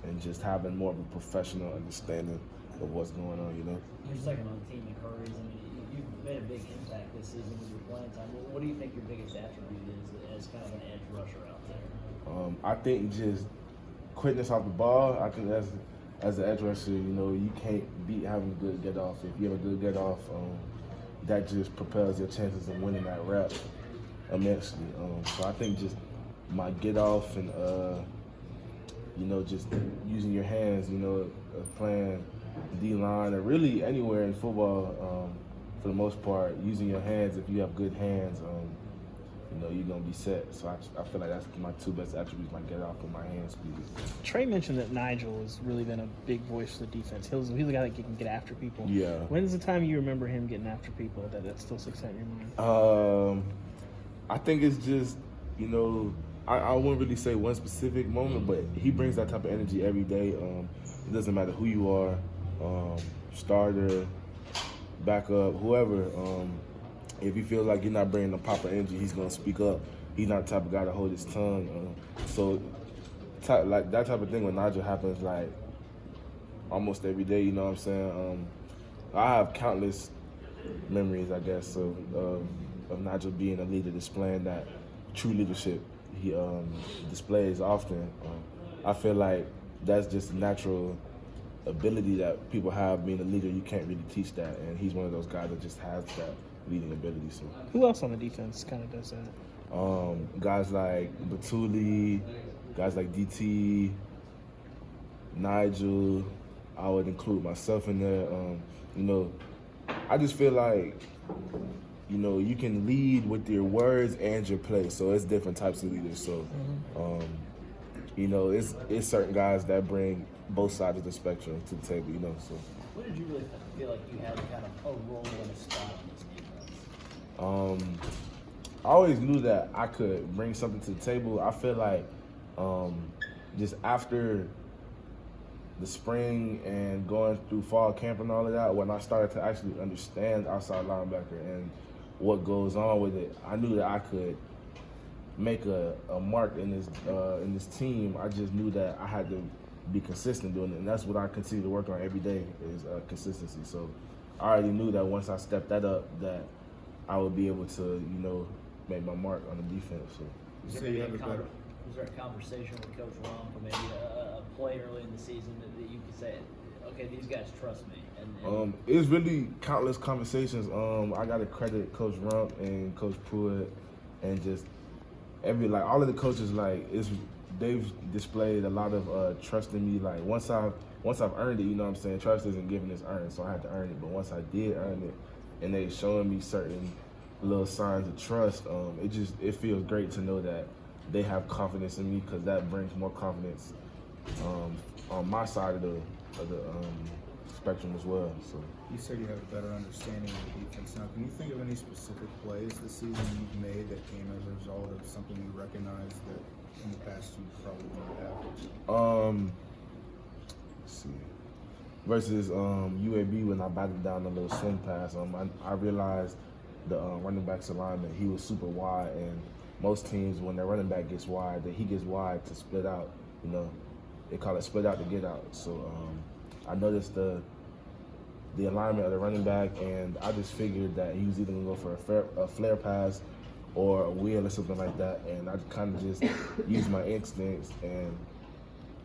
and just having more of a professional understanding of what's going on, you know. You're second on the team in hurries. I mean, you've made a big impact this season with your playing time. What do you think your biggest attribute is as kind of an edge rusher out there? I think just quickness off the ball. I think as an edge rusher, you know, you can't beat having a good get off. If you have a good get off, that just propels your chances of winning that rep immensely. So I think just my get off and you know, just using your hands, you know, playing D-line or really anywhere in football, for the most part, using your hands. If you have good hands, you know, you're gonna be set. So I feel like that's my two best attributes: my get off and my hand speed. Trey mentioned that Nigel has really been a big voice for the defense. He's the guy that can get after people. Yeah. When's the time you remember him getting after people that still sticks out in your mind? I think it's just, you know, I wouldn't really say one specific moment, but he brings that type of energy every day. It doesn't matter who you are, starter, backup, whoever. If he feels like you're not bringing the proper energy, he's gonna speak up. He's not the type of guy to hold his tongue. Like that type of thing with Nigel happens like almost every day. You know what I'm saying? I have countless memories, I guess, of Nigel being a leader, displaying that true leadership he displays often. I feel like that's just a natural ability that people have being a leader. You can't really teach that, and he's one of those guys that just has that leading ability. So who else on the defense kind of does that? Guys like Batuli, guys like DT, Nigel. I would include myself in there. You know, I just feel like, you know, you can lead with your words and your play. So it's different types of leaders. So, you know, it's certain guys that bring both sides of the spectrum to the table. You know, so. What did you really feel like you had kind of a role and a spot in this defense? I always knew that I could bring something to the table. I feel like just after the spring and going through fall camp and all of that, when I started to actually understand outside linebacker and what goes on with it, I knew that I could make a mark in this team. I just knew that I had to be consistent doing it, and that's what I continue to work on every day is consistency. So I already knew that once I stepped that up, that I would be able to, you know, make my mark on the defense. So. Was there a conversation with Coach Rump or maybe a play early in the season that you could say, okay, these guys trust me? And it's really countless conversations. I got to credit Coach Rump and Coach Pruitt and just all of the coaches. They've displayed a lot of trust in me. Like once I've earned it, you know what I'm saying. Trust isn't given, it's earned. So I had to earn it. But once I did earn it, and they showing me certain little signs of trust, it feels great to know that they have confidence in me, because that brings more confidence on my side of the spectrum as well. So you said you have a better understanding of the defense now. Can you think of any specific plays this season you've made that came as a result of something you recognized that in the past you probably wouldn't have? Let's see. Versus UAB, when I batted down a little swing pass, I realized the running back's alignment. He was super wide, and most teams, when their running back gets wide, that he gets wide to split out. You know, they call it split out to get out. So I noticed the alignment of the running back, and I just figured that he was either gonna go for a flare pass or a wheel or something like that, and I kind of just used my instincts and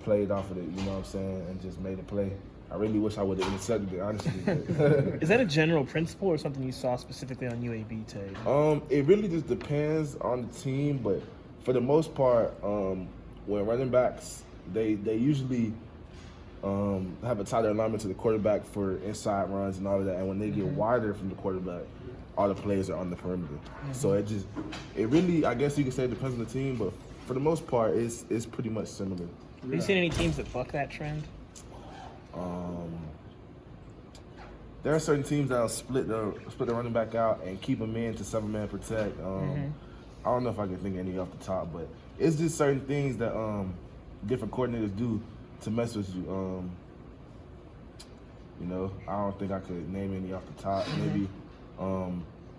played off of it. You know what I'm saying, and just made a play. I really wish I would have intercepted it, honestly. Is that a general principle or something you saw specifically on UAB tape? It really just depends on the team, but for the most part, when running backs, they usually have a tighter alignment to the quarterback for inside runs and all of that, and when they get wider from the quarterback, all the players are on the perimeter. So it really, I guess you could say it depends on the team, but for the most part, it's pretty much similar. Have you seen any teams that buck that trend? There are certain teams that'll split the running back out and keep him in to 7-man protect. I don't know if I can think of any off the top, but it's just certain things that different coordinators do to mess with you. You know, I don't think I could name any off the top. Maybe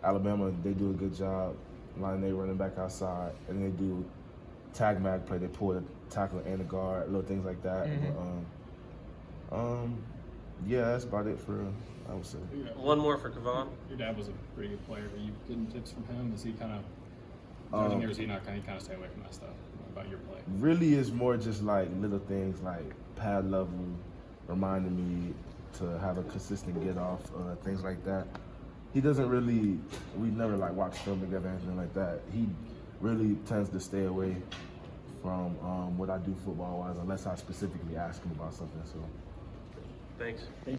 Alabama, they do a good job lining their running back outside, and they do tag mag play. They pull tackle and a guard, little things like that. Mhm. But, yeah, that's about it for I would say. One more for Kivon. Your dad was a pretty good player. Are you getting tips from him? Is he kind of judging, or is he not? Can he kind of stay away from that stuff about your play? Really, it's more just like little things like pad level, reminding me to have a consistent get off, things like that. He doesn't really. We never like watch film together, anything like that. He really tends to stay away from what I do football wise, unless I specifically ask him about something. So. Thanks.